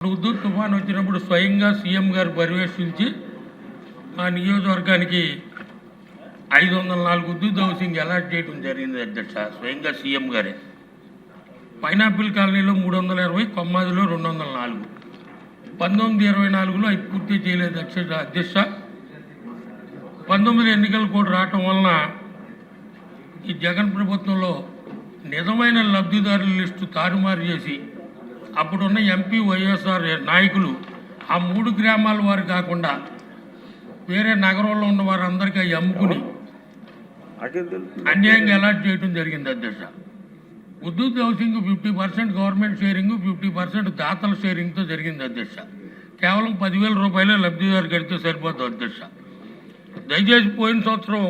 Hudhud తుఫాన్ వచ్చినప్పుడు స్వయంగా సీఎం గారు పర్యవేక్షించి ఆ నియోజకవర్గానికి 504 హుదూద్ హౌసింగ్ అలాట్ చేయడం జరిగింది అధ్యక్ష. స్వయంగా సీఎం గారే. పైనాపిల్ కాలనీలో 320, కొమ్మాదిలో 204. 1924లో అవి పూర్తి చేయలేదు అధ్యక్ష. 19 ఎన్నికల కోడ్ రావటం వలన ఈ జగన్ ప్రభుత్వంలో నిజమైన లబ్ధిదారుల లిస్టు తారుమారు చేసి అప్పుడున్న ఎంపీ వైఎస్ఆర్ నాయకులు ఆ 3 గ్రామాల వారు కాకుండా వేరే నగరంలో ఉన్న వారందరికీ అవి అమ్ముకుని అన్యాయంగా అలాట్ చేయడం జరిగింది అధ్యక్ష. హుదూద్ హౌసింగ్ 50% గవర్నమెంట్ షేరింగ్, 50% దాతల షేరింగ్తో జరిగింది అధ్యక్ష. కేవలం 10,000 రూపాయలే లబ్ధిదారు కడితే సరిపోతుంది అధ్యక్ష. దయచేసి పోయిన సంవత్సరం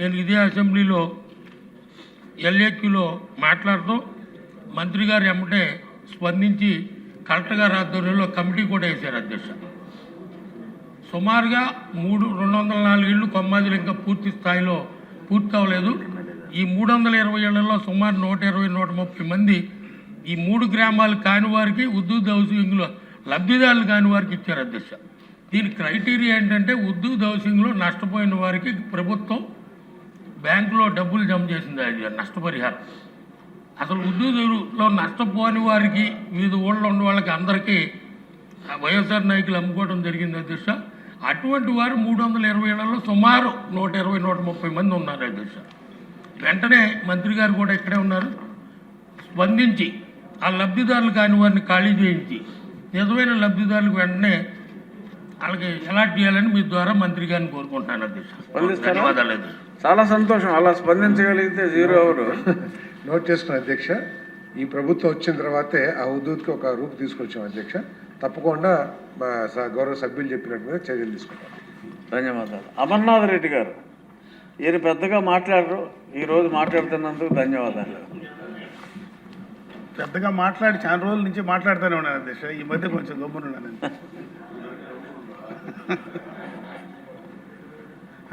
నేను ఇదే అసెంబ్లీలో ఎల్ఏక్యూలో మాట్లాడుతూ మంత్రి గారు ఎమ్మటే స్పందించి కలెక్టర్ గారి ఆధ్వర్యంలో కమిటీ కూడా వేశారు అధ్యక్ష. సుమారుగా 204 ఇళ్ళు కొమ్మాదిలు ఇంకా పూర్తి స్థాయిలో పూర్తి అవ్వలేదు. ఈ 320 ఇళ్లలో సుమారు 120-130 మంది ఈ 3 గ్రామాలు కాని వారికి హుదూద్ హౌసింగ్లో లబ్ధిదారులు కాని వారికి ఇచ్చారు అధ్యక్ష. దీని క్రైటీరియా ఏంటంటే హుదూద్ హౌసింగ్లో నష్టపోయిన వారికి ప్రభుత్వం బ్యాంకులో డబ్బులు జమ చేసింది నష్టపరిహారం. అసలు హుదూద్లో నష్టపోని వారికి వివిధ ఊళ్ళో ఉన్న వాళ్ళకి అందరికీ వైఎస్ఆర్ నాయకులు అమ్ముకోవడం జరిగింది అధ్యక్ష. అటువంటి వారు 320 ఏళ్లలో సుమారు 120-130 మంది ఉన్నారు అధ్యక్ష. వెంటనే మంత్రి గారు కూడా ఇక్కడే ఉన్నారు. స్పందించి ఆ లబ్ధిదారులు కాని వారిని ఖాళీ చేయించి నిజమైన లబ్ధిదారులకు వెంటనే వాళ్ళకి అలాట్ చేయాలని మీ ద్వారా మంత్రి గారిని కోరుకుంటున్నాను అధ్యక్ష. ధన్యవాదాలు అధ్యక్ష. చాలా సంతోషం. అలా స్పందించగలిగితే 0 ఎవరు నోట్ చేసుకున్న అధ్యక్ష. ఈ ప్రభుత్వం వచ్చిన తర్వాతే ఆ హుదూద్కి ఒక రూపు తీసుకొచ్చాం అధ్యక్ష. తప్పకుండా మా గౌరవ సభ్యులు చెప్పినట్టు మీద చర్యలు తీసుకుంటాం. ధన్యవాదాలు. అమర్నాథ్ రెడ్డి గారు, ఈయన పెద్దగా మాట్లాడరు, ఈరోజు మాట్లాడుతున్నందుకు ధన్యవాదాలు. పెద్దగా మాట్లాడి చాలా రోజుల నుంచి మాట్లాడుతూనే ఉన్నాను అధ్యక్ష. ఈ మధ్య కొంచెం గమ్మునున్నాను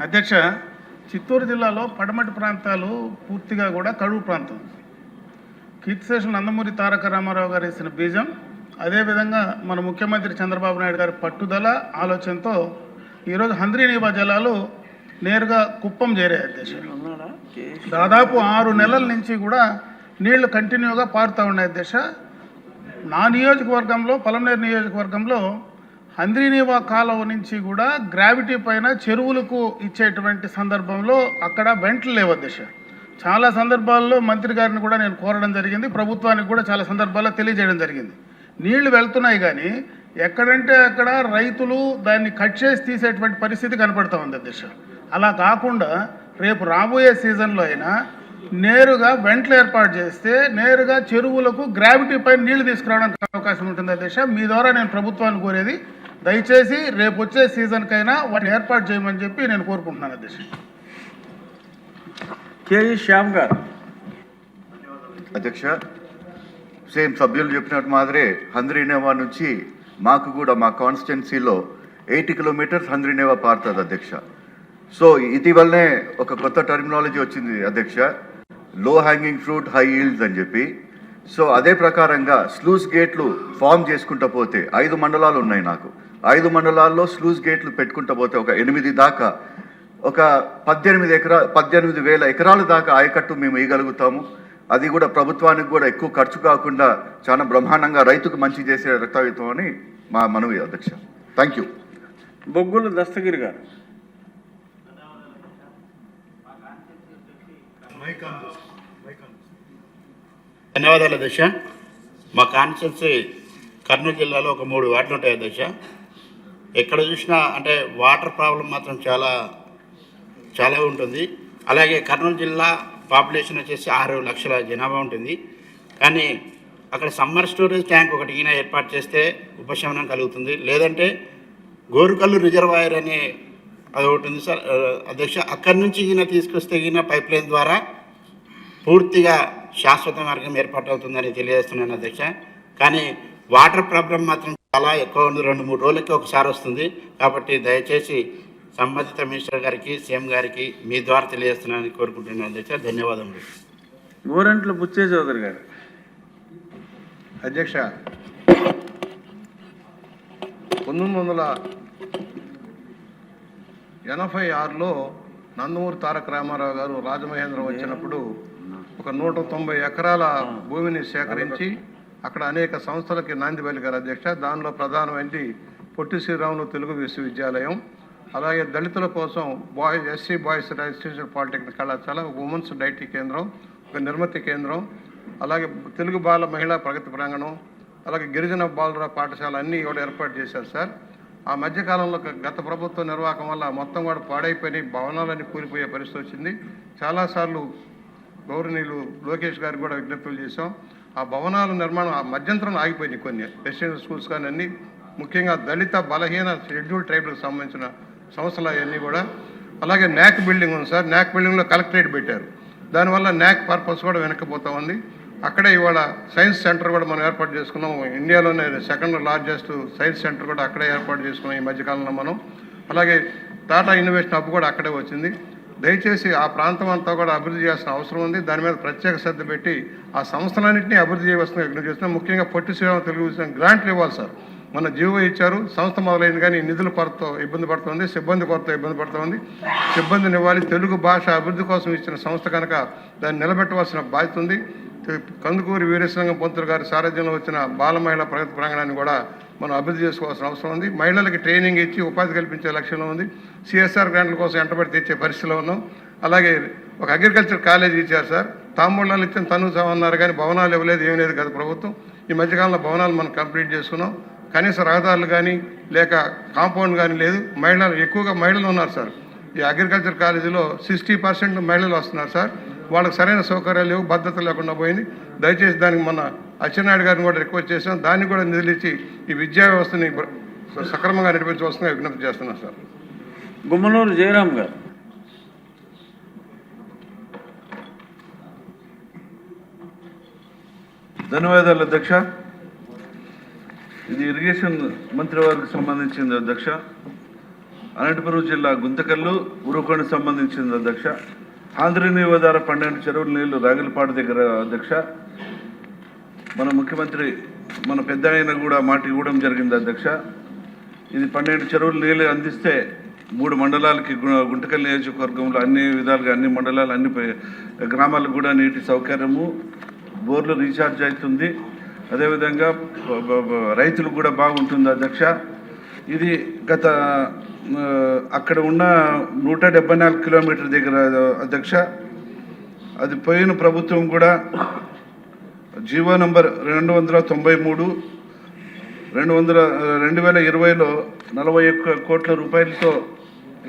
అధ్యక్ష. చిత్తూరు జిల్లాలో పడమటి ప్రాంతాలు పూర్తిగా కూడా కరువు ప్రాంతం. కీర్తిశేషులు నందమూరి తారక రామారావు గారు వేసిన బీజం, అదేవిధంగా మన ముఖ్యమంత్రి చంద్రబాబు నాయుడు గారి పట్టుదల ఆలోచనతో ఈరోజు హంద్రీనీవా జలాలు నేరుగా కుప్పం చేరాయి అధ్యక్ష. దాదాపు 6 నెలల నుంచి కూడా నీళ్లు కంటిన్యూగా పారుతూ ఉన్నాయి అధ్యక్ష. నా నియోజకవర్గంలో, పలమనేరు నియోజకవర్గంలో హంద్రీనీవా కాలువ నుంచి కూడా గ్రావిటీ పైన చెరువులకు ఇచ్చేటువంటి సందర్భంలో అక్కడ వెంటలు లేవు అధ్యక్ష. చాలా సందర్భాల్లో మంత్రి గారిని కూడా నేను కోరడం జరిగింది, ప్రభుత్వానికి కూడా చాలా సందర్భాల్లో తెలియజేయడం జరిగింది. నీళ్లు వెళ్తున్నాయి కానీ ఎక్కడంటే అక్కడ రైతులు దాన్ని కట్ చేసి తీసేటువంటి పరిస్థితి కనపడుతూ ఉంది అధ్యక్ష. అలా కాకుండా రేపు రాబోయే సీజన్లో అయినా నేరుగా వెంటలు ఏర్పాటు చేస్తే నేరుగా చెరువులకు గ్రావిటీ పైన నీళ్లు తీసుకురావడానికి అవకాశం ఉంటుంది అధ్యక్ష. మీ ద్వారా నేను ప్రభుత్వాన్ని కోరేది, దయచేసి రేపు వచ్చే సీజన్కైనా వాటిని ఏర్పాటు చేయమని చెప్పి నేను కోరుకుంటున్నాను అధ్యక్ష. కేఈ శ్యామ్ గారు. అధ్యక్ష, సేమ్ సభ్యులు చెప్పినట్టు మాదిరే హంద్రీనేవా నుంచి మాకు కూడా మా కాన్స్టిట్యున్సీలో 80 కిలోమీటర్స్ హంద్రీనేవా పారుతుంది అధ్యక్ష. సో ఇటీవలనే ఒక కొత్త టర్మినాలజీ వచ్చింది అధ్యక్ష, లో హ్యాంగింగ్ ఫ్రూట్ హై ఈల్డ్స్ అని చెప్పి. సో అదే ప్రకారంగా స్లూస్ గేట్లు ఫామ్ చేసుకుంటూ పోతే 5 మండలాలు ఉన్నాయి నాకు. 5 మండలాల్లో స్లూస్ గేట్లు పెట్టుకుంటూ పోతే ఒక 8 దాకా ఒక 18,000 ఎకరాల దాకా ఆయకట్టు మేము వేయగలుగుతాము. అది కూడా ప్రభుత్వానికి కూడా ఎక్కువ ఖర్చు కాకుండా చాలా బ్రహ్మాండంగా రైతుకు మంచి చేసే రక్తయుతం అని మా మనవి అధ్యక్ష. Thank you. బొగ్గుల దస్తగిరి గారు. ధన్యవాదాలు అధ్యక్ష. మా కాన్స్టిట్యున్సీ కర్నూలు జిల్లాలో ఒక 3 వార్డులు ఉంటాయి అధ్యక్ష. ఎక్కడ చూసినా అంటే వాటర్ ప్రాబ్లం మాత్రం చాలా ఉంటుంది. అలాగే కర్నూలు జిల్లా పాపులేషన్ వచ్చేసి 6 లక్షల జనాభా ఉంటుంది. కానీ అక్కడ సమ్మర్ స్టోరేజ్ ట్యాంక్ ఒకటి ఈయన ఏర్పాటు చేస్తే ఉపశమనం కలుగుతుంది. లేదంటే గోరుకల్లు రిజర్వాయర్ అనే అది ఒకటి ఉంది సార్ అధ్యక్ష. అక్కడి నుంచి ఈయన తీసుకొస్తే ఈయన పైప్ లైన్ ద్వారా పూర్తిగా శాశ్వత మార్గం ఏర్పాటు అవుతుందని తెలియజేస్తున్నాను అధ్యక్ష. కానీ వాటర్ ప్రాబ్లం మాత్రం చాలా ఎక్కువ ఉంది, 2-3 రోజులకి ఒకసారి వస్తుంది. కాబట్టి దయచేసి సంబంధిత మినిస్టర్ గారికి, సీఎం గారికి మీ ద్వారా తెలియజేస్తున్నానని కోరుకుంటున్నాను అధ్యక్ష. ధన్యవాదములు. గోరంట్ల బుచ్చే చౌదరి గారు. అధ్యక్ష, 1986లో నందమూరి తారక రామారావు గారు రాజమహేంద్రం వచ్చినప్పుడు ఒక 190 ఎకరాల భూమిని సేకరించి అక్కడ అనేక సంస్థలకి నాంది పలికారు అధ్యక్ష. దానిలో ప్రధానమైనది పొట్టి శ్రీరాములు తెలుగు విశ్వవిద్యాలయం, అలాగే దళితుల కోసం ఎస్సీ బాయ్స్ రిజిస్ట్రేషన్ పాలిటెక్నిక్ కళాశాల, ఉమెన్స్ డైటీ కేంద్రం, ఒక నిర్మతి కేంద్రం, అలాగే తెలుగు బాల మహిళా ప్రగతి ప్రాంగణం, అలాగే గిరిజన బాలుర పాఠశాల అన్నీ కూడా ఏర్పాటు చేశారు సార్. ఆ మధ్యకాలంలో గత ప్రభుత్వ నిర్వాహకం వల్ల మొత్తం కూడా పాడైపోయి భవనాలన్నీ కూలిపోయే పరిస్థితి వచ్చింది. చాలాసార్లు గౌరవనీయులు లోకేష్ గారికి కూడా విజ్ఞప్తులు చేశాం. ఆ భవనాల నిర్మాణం ఆ మధ్యంతరం ఆగిపోయినాయి. కొన్ని రెసిడెన్షియల్ స్కూల్స్ కానీ అన్నీ, ముఖ్యంగా దళిత బలహీన షెడ్యూల్ ట్రైబ్లకు సంబంధించిన సంస్థలు అవన్నీ కూడా. అలాగే న్యాక్ బిల్డింగ్ ఉంది సార్, న్యాక్ బిల్డింగ్లో కలెక్టరేట్ పెట్టారు. దానివల్ల న్యాక్ పర్పస్ కూడా వెనక్కిపోతూ ఉంది. అక్కడే ఇవాళ సైన్స్ సెంటర్ కూడా మనం ఏర్పాటు చేసుకున్నాం. ఇండియాలోనే సెకండ్ లార్జెస్ట్ సైన్స్ సెంటర్ కూడా అక్కడే ఏర్పాటు చేసుకున్నాం ఈ మధ్యకాలంలో మనం. అలాగే టాటా ఇన్నోవేషన్ హబ్ కూడా అక్కడే వచ్చింది. దయచేసి ఆ ప్రాంతం అంతా కూడా అభివృద్ధి చేయాల్సిన అవసరం ఉంది. దాని మీద ప్రత్యేక శ్రద్ధ పెట్టి ఆ సంస్థలన్నింటినీ అభివృద్ధి చేయవలసిన యజ్ఞం చేస్తున్నాం. ముఖ్యంగా పొట్టి శ్రీరామ తెలుగు గ్రాంట్లు ఇవ్వాలి సార్. మన జీవో ఇచ్చారు, సంస్థ మొదలైంది, కానీ నిధుల కొరత ఇబ్బంది పడుతుంది, సిబ్బంది కొరత ఇబ్బంది పడుతుంది. సిబ్బందిని ఇవ్వాలి. తెలుగు భాష అభివృద్ధి కోసం ఇచ్చిన సంస్థ కనుక దాన్ని నిలబెట్టవలసిన బాధ్యత ఉంది. కందుకూరి వీరేశలింగం పంతులు గారి సారథ్యంలో వచ్చిన బాల మహిళా ప్రగతి ప్రాంగణాన్ని కూడా మనం అభివృద్ధి చేసుకోవాల్సిన అవసరం ఉంది. మహిళలకి ట్రైనింగ్ ఇచ్చి ఉపాధి కల్పించే లక్ష్యంలో ఉంది. సిఎస్ఆర్ గ్రాంట్ల కోసం ఎంటబడి తెచ్చే పరిస్థితిలో ఉన్నాం. అలాగే ఒక అగ్రికల్చర్ కాలేజీ ఇచ్చారు సార్. తాంబూలాలు ఇచ్చిన తనుసామన్నారు, కానీ భవనాలు ఇవ్వలేదు, ఏం లేదు కదా ప్రభుత్వం. ఈ మధ్యకాలంలో భవనాలు మనం కంప్లీట్ చేసుకున్నాం. కనీస రహదారులు కానీ లేక కాంపౌండ్ కానీ లేదు. మహిళలు ఎక్కువగా మహిళలు ఉన్నారు సార్. ఈ అగ్రికల్చర్ కాలేజీలో 60% మహిళలు వస్తున్నారు సార్. వాళ్ళకి సరైన సౌకర్యాలు లేవు, భద్రత లేకుండా పోయింది. దయచేసి దానికి మన అచ్చెన్నాయుడు గారిని కూడా రిక్వెస్ట్ చేసాం. దాన్ని కూడా నిధులిచ్చి ఈ విద్యా వ్యవస్థని సక్రమంగా నడిపించవలసిందిగా విజ్ఞప్తి చేస్తున్నాం సార్. గుమ్మనూరు జయరామ్ గారు. ధన్యవాదాలు అధ్యక్ష. ఇది ఇరిగేషన్ మంత్రి వారికి సంబంధించింది అధ్యక్ష. అనంతపురం జిల్లా గుంతకల్లు ఉరుకొండకు సంబంధించింది అధ్యక్ష. ఆంధ్రనీవధార 12 చెరువుల నీళ్లు రాగిలపాడు దగ్గర అధ్యక్ష. మన ముఖ్యమంత్రి మన పెద్ద ఆయన కూడా మాట ఇవ్వడం జరిగింది అధ్యక్ష. ఇది 12 చెరువుల నీళ్ళు అందిస్తే 3 మండలాలకి గుంటకల్ నియోజకవర్గంలో అన్ని విధాలుగా అన్ని మండలాలు అన్ని గ్రామాలకు కూడా నీటి సౌకర్యము, బోర్లు రీఛార్జ్ అవుతుంది. అదేవిధంగా రైతులకు కూడా బాగుంటుంది అధ్యక్ష. ఇది గత అక్కడ ఉన్న 174 కిలోమీటర్ దగ్గర అధ్యక్ష. అది పోయిన ప్రభుత్వం కూడా జీవో నంబర్ 293 2020లో 41 కోట్ల రూపాయలతో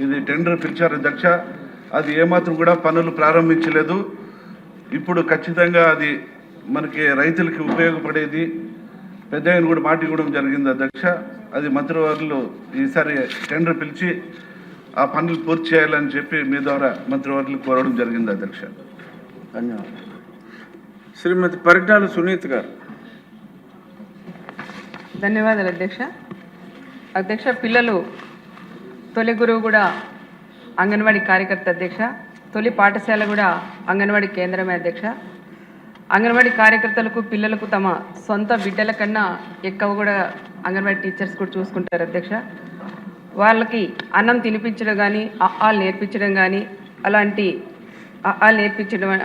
ఇది టెండర్ పిలిచారు అధ్యక్ష. అది ఏమాత్రం కూడా పనులు ప్రారంభించలేదు. ఇప్పుడు ఖచ్చితంగా అది మనకి రైతులకి ఉపయోగపడేది. పెద్ద ఆయన కూడా మాట ఇవ్వడం జరిగింది అధ్యక్ష. అది మంత్రివర్యులు ఈసారి టెండర్ పిలిచి ఆ పనులు పూర్తి చేయాలని చెప్పి మీ ద్వారా మంత్రివర్యులు కోరడం జరిగింది అధ్యక్ష. ధన్యవాదాలు. శ్రీమతి పరిటాల సునీత్ గారు. ధన్యవాదాలు అధ్యక్ష. అధ్యక్ష, పిల్లలు తొలి గురువు కూడా అంగన్వాడీ కార్యకర్త అధ్యక్ష. తొలి పాఠశాల కూడా అంగన్వాడీ కేంద్రమే అధ్యక్ష. అంగన్వాడీ కార్యకర్తలకు పిల్లలకు తమ సొంత బిడ్డల కన్నా ఎక్కువ కూడా అంగన్వాడీ టీచర్స్ కూడా చూసుకుంటారు అధ్యక్ష. వాళ్ళకి అన్నం తినిపించడం కానీ ఆలు నేర్పించడం కానీ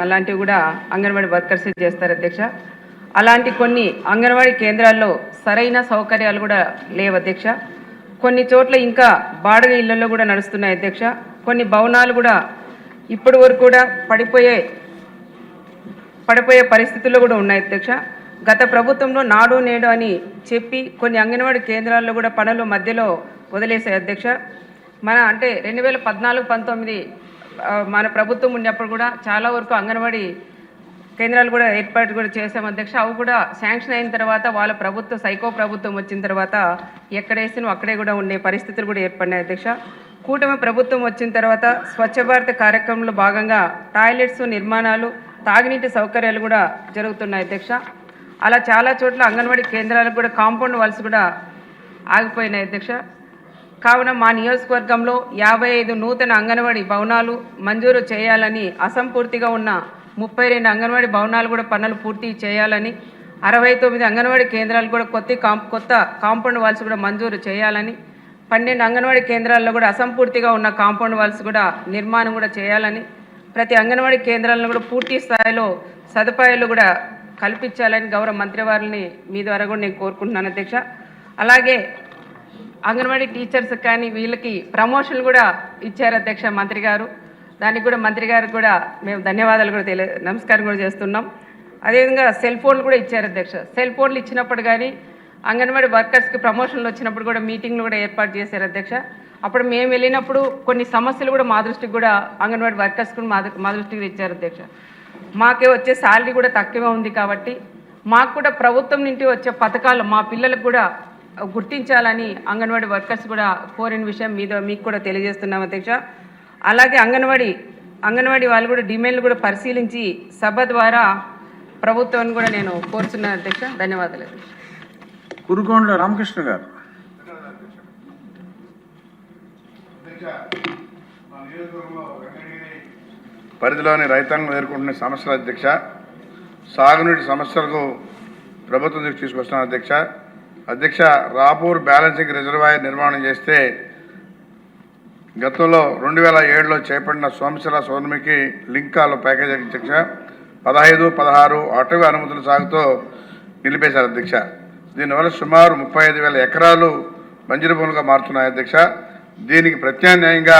అలాంటివి కూడా అంగన్వాడీ వర్కర్స్ చేస్తారు అధ్యక్ష. అలాంటి కొన్ని అంగన్వాడీ కేంద్రాల్లో సరైన సౌకర్యాలు కూడా లేవు అధ్యక్ష. కొన్ని చోట్ల ఇంకా బాడగ ఇళ్లలో కూడా నడుస్తున్నాయి అధ్యక్ష. కొన్ని భవనాలు కూడా ఇప్పటి వరకు కూడా పడిపోయే పరిస్థితుల్లో కూడా ఉన్నాయి అధ్యక్ష. గత ప్రభుత్వంలో నాడు నేడు అని చెప్పి కొన్ని అంగన్వాడీ కేంద్రాల్లో కూడా పనులు మధ్యలో వదిలేశాయి అధ్యక్ష. మన అంటే 2014-19 మన ప్రభుత్వం ఉన్నప్పుడు కూడా చాలా వరకు అంగన్వాడీ కేంద్రాలు కూడా ఏర్పాటు కూడా చేశాం అధ్యక్ష. అవి కూడా శాంక్షన్ అయిన తర్వాత వాళ్ళ ప్రభుత్వం సైకో ప్రభుత్వం వచ్చిన తర్వాత ఎక్కడేసినో అక్కడే కూడా ఉండే పరిస్థితులు కూడా ఏర్పడినాయి అధ్యక్ష. కూటమి ప్రభుత్వం వచ్చిన తర్వాత స్వచ్ఛ భారత్ కార్యక్రమంలో భాగంగా టాయిలెట్స్ నిర్మాణాలు, తాగునీటి సౌకర్యాలు కూడా జరుగుతున్నాయి అధ్యక్ష. అలా చాలా చోట్ల అంగన్వాడీ కేంద్రాలకు కూడా కాంపౌండ్ వాల్స్ కూడా ఆగిపోయినాయి అధ్యక్ష. కావున మా నియోజకవర్గంలో 55 నూతన అంగన్వాడీ భవనాలు మంజూరు చేయాలని, అసంపూర్తిగా ఉన్న 32 అంగన్వాడీ భవనాలు కూడా పనులు పూర్తి చేయాలని, 69 అంగన్వాడీ కేంద్రాలు కూడా కొత్త కాంపౌండ్ వాల్స్ కూడా మంజూరు చేయాలని, 12 అంగన్వాడీ కేంద్రాల్లో కూడా అసంపూర్తిగా ఉన్న కాంపౌండ్ వాల్స్ కూడా నిర్మాణం కూడా చేయాలని, ప్రతి అంగన్వాడీ కేంద్రాలను కూడా పూర్తి స్థాయిలో సదుపాయాలు కూడా కల్పించాలని గౌరవ మంత్రి వారిని మీ ద్వారా కూడా నేను కోరుకుంటున్నాను అధ్యక్ష. అలాగే అంగన్వాడీ టీచర్స్ కానీ వీళ్ళకి ప్రమోషన్లు కూడా ఇచ్చారు అధ్యక్ష మంత్రి గారు. దానికి కూడా మంత్రి గారికి కూడా మేము ధన్యవాదాలు కూడా నమస్కారం కూడా చేస్తున్నాం. అదేవిధంగా సెల్ ఫోన్లు కూడా ఇచ్చారు అధ్యక్ష. సెల్ ఫోన్లు ఇచ్చినప్పుడు కానీ అంగన్వాడీ వర్కర్స్కి ప్రమోషన్లు వచ్చినప్పుడు కూడా మీటింగ్లు కూడా ఏర్పాటు చేశారు అధ్యక్ష. అప్పుడు మేము వెళ్ళినప్పుడు కొన్ని సమస్యలు కూడా మా దృష్టికి కూడా అంగన్వాడీ వర్కర్స్ కూడా మా దృష్టికి ఇచ్చారు అధ్యక్ష. మాకే వచ్చే శాలరీ కూడా తక్కువే ఉంది కాబట్టి మాకు కూడా ప్రభుత్వం నుండి వచ్చే పథకాలు మా పిల్లలకు కూడా గుర్తించాలని అంగన్వాడీ వర్కర్స్ కూడా కోరిన విషయం మీకు కూడా తెలియజేస్తున్నాం అధ్యక్ష. అలాగే అంగన్వాడీ వాళ్ళు కూడా డిమాండ్లు కూడా పరిశీలించి సభ ద్వారా ప్రభుత్వాన్ని కూడా నేను కోరుతున్నాను అధ్యక్ష. ధన్యవాదాలు అధ్యక్ష. కురుకొండల రామకృష్ణ గారు. పరిధిలోని రైతాంగం ఎదుర్కొంటున్న సమస్యల అధ్యక్ష, సాగునీటి సమస్యలకు ప్రభుత్వం దృష్టి తీసుకొస్తున్నాను అధ్యక్ష. రాపూర్ బ్యాలెన్సింగ్ రిజర్వాయర్ నిర్మాణం చేస్తే గతంలో 2007లో చేపట్టిన సోమశిల సోనమికి లింకాల ప్యాకేజ్ అధ్యక్ష 15, 16 అటవీ అనుమతుల సాగుతో నిలిపేశారు అధ్యక్ష. దీనివల్ల సుమారు 35,000 ఎకరాలు బంజరు భూములుగా మారుతున్నాయి అధ్యక్ష. దీనికి ప్రత్యామ్నాయంగా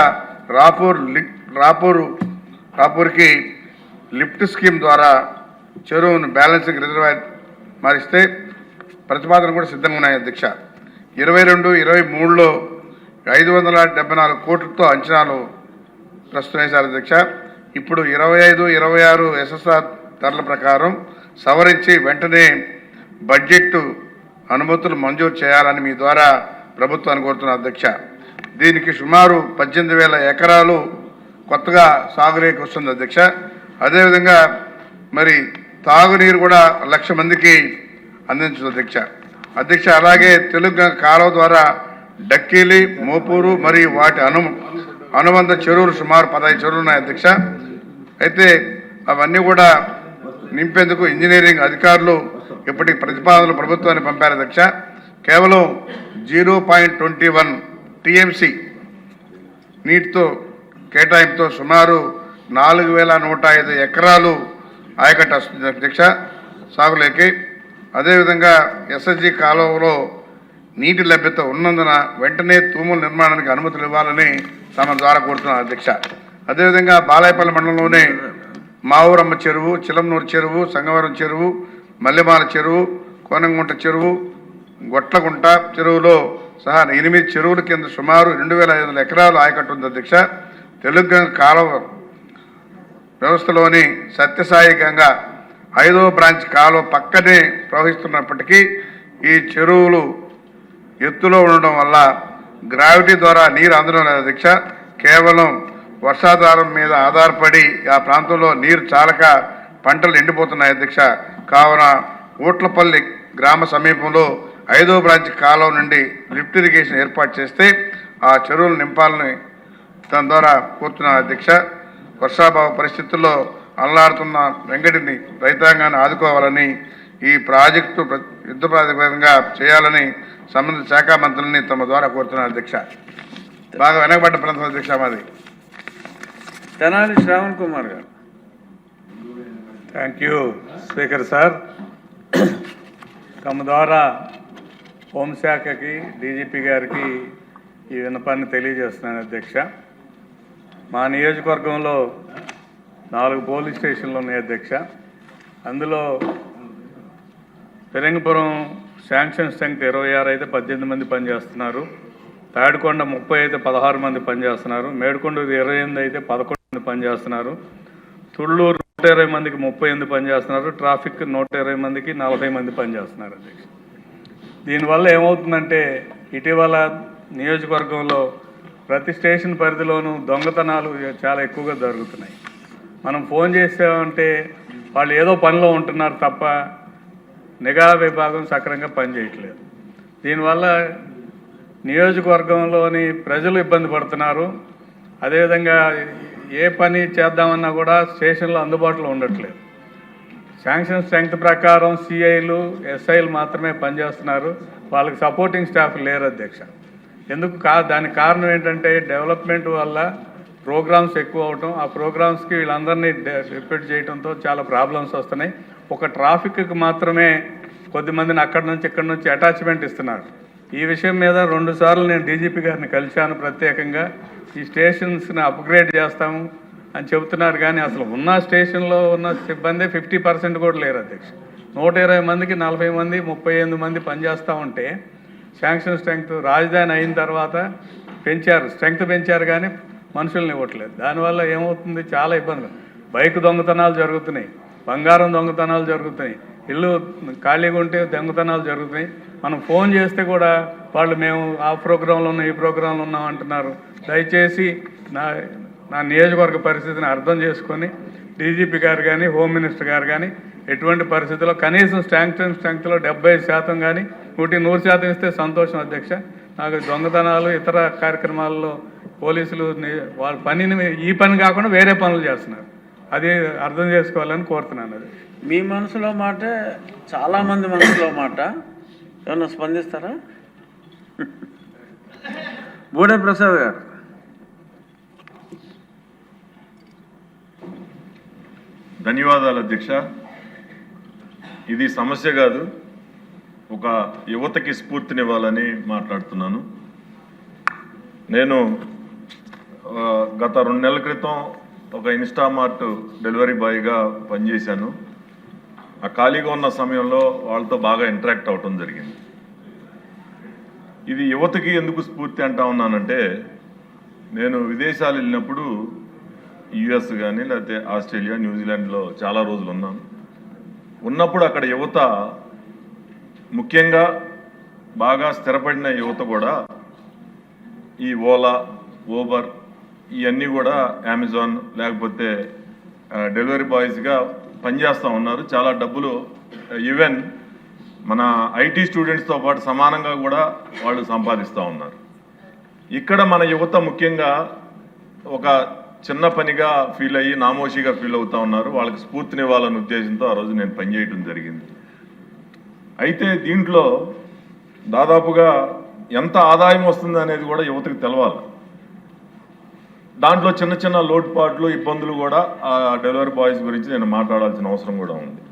రాపూర్కి లిఫ్ట్ స్కీమ్ ద్వారా చెరువును బ్యాలెన్సింగ్ రిజర్వాయర్ మారిస్తే ప్రతిపాదన కూడా సిద్ధంగా ఉన్నాయి అధ్యక్ష. 22, 23లో 574 కోట్లతో అంచనాలు ప్రస్తుతం వేశారు అధ్యక్ష. ఇప్పుడు 25, 26 ఎస్ఎస్ఆర్ ధరల ప్రకారం సవరించి వెంటనే బడ్జెట్ అనుమతులు మంజూరు చేయాలని మీ ద్వారా ప్రభుత్వాన్ని కోరుతున్నారు అధ్యక్ష. దీనికి సుమారు 18,000 ఎకరాలు కొత్తగా సాగునీరుకి వస్తుంది అధ్యక్ష. అదేవిధంగా మరి తాగునీరు కూడా 1,00,000 మందికి అందించదు అధ్యక్ష. అలాగే తెలుగు కాలువ ద్వారా డక్కిలి, మోపూరు మరియు వాటి అనుబంధ చెరువులు సుమారు 15 చెరువులు ఉన్నాయి అధ్యక్ష. అయితే అవన్నీ కూడా నింపేందుకు ఇంజనీరింగ్ అధికారులు ఇప్పటికి ప్రతిపాదనలు ప్రభుత్వాన్ని పంపారు అధ్యక్ష. కేవలం 0.21 టీఎంసీ నీటితో కేటాయింపుతో సుమారు 4,105 ఎకరాలు ఆయకట్టు వస్తుంది అధ్యక్ష సాగులోకి. అదేవిధంగా ఎస్ఎస్జి కాలువలో నీటి లభ్యత ఉన్నందున వెంటనే తూముల నిర్మాణానికి అనుమతులు ఇవ్వాలని తమ ద్వారా కోరుతున్నారు అధ్యక్ష. అదేవిధంగా బాలాయపల్లి మండలంలోనే మావురమ్మ చెరువు, చిలంనూరు చెరువు, సంగవరం చెరువు, మల్లెమాల చెరువు, కోనంగుంట చెరువు, గొట్లగుంట చెరువులో సహా 8 చెరువుల కింద సుమారు 2,500 ఎకరాలు ఆయకట్టు ఉంది అధ్యక్ష. తెలుగు కాలువ వ్యవస్థలోని సత్యసాయి గంగా 5వ బ్రాంచ్ కాలువ పక్కనే ప్రవహిస్తున్నప్పటికీ ఈ చెరువులు ఎత్తులో ఉండడం వల్ల గ్రావిటీ ద్వారా నీరు అందడం లేదు అధ్యక్ష. కేవలం వర్షాధారం మీద ఆధారపడి ఆ ప్రాంతంలో నీరు చాలక పంటలు ఎండిపోతున్నాయి అధ్యక్ష. కావున ఊట్లపల్లి గ్రామ సమీపంలో 5వ బ్రాంచ్ కాలువ నుండి లిఫ్ట్ ఇరిగేషన్ ఏర్పాటు చేస్తే ఆ చెరువులు నింపాలని దాని ద్వారా కోరుతున్నాను అధ్యక్ష. వర్షాభావ పరిస్థితుల్లో అల్లాడుతున్న వెంకటిని రైతాంగాన్ని ఆదుకోవాలని ఈ ప్రాజెక్టు యుద్ధ ప్రాతిపదికగా చేయాలని సంబంధిత శాఖ మంత్రులని తమ ద్వారా కోరుతున్నారు అధ్యక్ష. బాగా వెనకబడ్డ ప్రాంతం అధ్యక్ష మాది. తెనాలి శ్రావణ్ కుమార్ గారు. Thank you speaker sir. తమ ద్వారా హోంశాఖకి, డీజీపీ గారికి ఈ విన్నపాన్ని తెలియజేస్తున్నాను అధ్యక్ష. మా నియోజకవర్గంలో 4 పోలీస్ స్టేషన్లు ఉన్నాయి అధ్యక్ష. అందులో పెరంగపురం శాంక్షన్ స్ట్రెంగ్త్ 26 అయితే 18 మంది పనిచేస్తున్నారు. తాడికొండ 30 అయితే 16 మంది పనిచేస్తున్నారు. మేడికొండ 28 అయితే 11 మంది పనిచేస్తున్నారు. తుళ్ళూరు 120 మందికి 38 పనిచేస్తున్నారు. ట్రాఫిక్ 120 మందికి 40 మంది పనిచేస్తున్నారు అధ్యక్ష. దీనివల్ల ఏమవుతుందంటే ఇటీవల నియోజకవర్గంలో ప్రతి స్టేషన్ పరిధిలోనూ దొంగతనాలు చాలా ఎక్కువగా జరుగుతున్నాయి. మనం ఫోన్ చేసామంటే వాళ్ళు ఏదో పనిలో ఉంటున్నారు తప్ప నిఘా విభాగం సక్రమంగా పనిచేయట్లేదు. దీనివల్ల నియోజకవర్గంలోని ప్రజలు ఇబ్బంది పడుతున్నారు. అదేవిధంగా ఏ పని చేద్దామన్నా కూడా స్టేషన్లో అందుబాటులో ఉండట్లేదు. శాంక్షన్ స్ట్రెంగ్త్ ప్రకారం సిఐలు ఎస్ఐలు మాత్రమే పనిచేస్తున్నారు, వాళ్ళకి సపోర్టింగ్ స్టాఫ్ లేరు అధ్యక్ష. ఎందుకు దానికి కారణం ఏంటంటే డెవలప్మెంట్ వల్ల ప్రోగ్రామ్స్ ఎక్కువ అవటం, ఆ ప్రోగ్రామ్స్కి వీళ్ళందరినీ రిపీట్ చేయడంతో చాలా ప్రాబ్లమ్స్ వస్తున్నాయి. ఒక ట్రాఫిక్కి మాత్రమే కొద్దిమందిని అక్కడి నుంచి ఇక్కడి నుంచి అటాచ్మెంట్ ఇస్తున్నారు. ఈ విషయం మీద 2 సార్లు నేను డీజీపీ గారిని కలిశాను ప్రత్యేకంగా. ఈ స్టేషన్స్ని అప్గ్రేడ్ చేస్తాము అని చెబుతున్నారు, కానీ అసలు ఉన్న స్టేషన్లో ఉన్న సిబ్బంది 50% కూడా లేరు అధ్యక్ష. 120 మందికి 40 మంది 38 మంది పనిచేస్తూ ఉంటే శాంక్షన్ స్ట్రెంగ్త్ రాజధాని అయిన తర్వాత స్ట్రెంగ్త్ పెంచారు కానీ మనుషుల్ని ఇవ్వట్లేదు. దానివల్ల ఏమవుతుంది, చాలా ఇబ్బందులు. బైక్ దొంగతనాలు జరుగుతున్నాయి, బంగారం దొంగతనాలు జరుగుతున్నాయి, ఇల్లు ఖాళీగా ఉంటే దొంగతనాలు జరుగుతున్నాయి. మనం ఫోన్ చేస్తే కూడా వాళ్ళు మేము ఆ ప్రోగ్రాంలో ఉన్నాం ఈ ప్రోగ్రాంలో ఉన్నాం అంటున్నారు. దయచేసి నా నియోజకవర్గ పరిస్థితిని అర్థం చేసుకొని డీజీపీ గారు కానీ హోమ్ మినిస్టర్ గారు కానీ ఎటువంటి పరిస్థితుల్లో కనీసం స్ట్రెంగ్త్లో 70% కానీ 100% ఇస్తే సంతోషం అధ్యక్ష. నాకు దొంగతనాలు ఇతర కార్యక్రమాల్లో పోలీసులు వాళ్ళ పనిని ఈ పని కాకుండా వేరే పనులు చేస్తున్నారు, అది అర్థం చేసుకోవాలని కోరుతున్నాను. అది మీ మనసులో మాట, చాలామంది మనసులో మాట, ఏమన్నా స్పందిస్తారా? బూడే ప్రసాద్ గారు. ధన్యవాదాలు అధ్యక్ష. ఇది సమస్య కాదు, ఒక యువతకి స్ఫూర్తినివ్వాలని మాట్లాడుతున్నాను. నేను గత 2 నెలల క్రితం ఒక ఇన్స్టామార్ట్ డెలివరీ బాయ్గా పనిచేశాను. ఆ ఖాళీగా ఉన్న సమయంలో వాళ్ళతో బాగా ఇంటరాక్ట్ అవటం జరిగింది. ఇది యువతకి ఎందుకు స్ఫూర్తి అంటా ఉన్నానంటే, నేను విదేశాలు వెళ్ళినప్పుడు యుఎస్ కానీ లేకపోతే ఆస్ట్రేలియా, న్యూజిలాండ్లో చాలా రోజులు ఉన్నప్పుడు అక్కడ యువత, ముఖ్యంగా బాగా స్థిరపడిన యువత కూడా ఈ ఓలా, ఊబర్ ఇవన్నీ కూడా అమెజాన్ లేకపోతే డెలివరీ బాయ్స్గా పనిచేస్తూ ఉన్నారు. చాలా డబ్బులు, ఈవెన్ మన ఐటీ స్టూడెంట్స్తో పాటు సమానంగా కూడా వాళ్ళు సంపాదిస్తూ ఉన్నారు. ఇక్కడ మన యువత ముఖ్యంగా ఒక చిన్న పనిగా ఫీల్ అయ్యి నామోషిగా ఫీల్ అవుతూ ఉన్నారు. వాళ్ళకి స్ఫూర్తినివ్వాలనే ఉద్దేశంతో ఆ రోజు నేను పనిచేయడం జరిగింది. అయితే దీంట్లో దాదాపుగా ఎంత ఆదాయం వస్తుంది అనేది కూడా యువతకు తెలవాలి. దాంట్లో చిన్న చిన్న లోటుపాట్లు, ఇబ్బందులు కూడా ఆ డెలివరీ బాయ్స్ గురించి నేను మాట్లాడాల్సిన అవసరం కూడా ఉంది.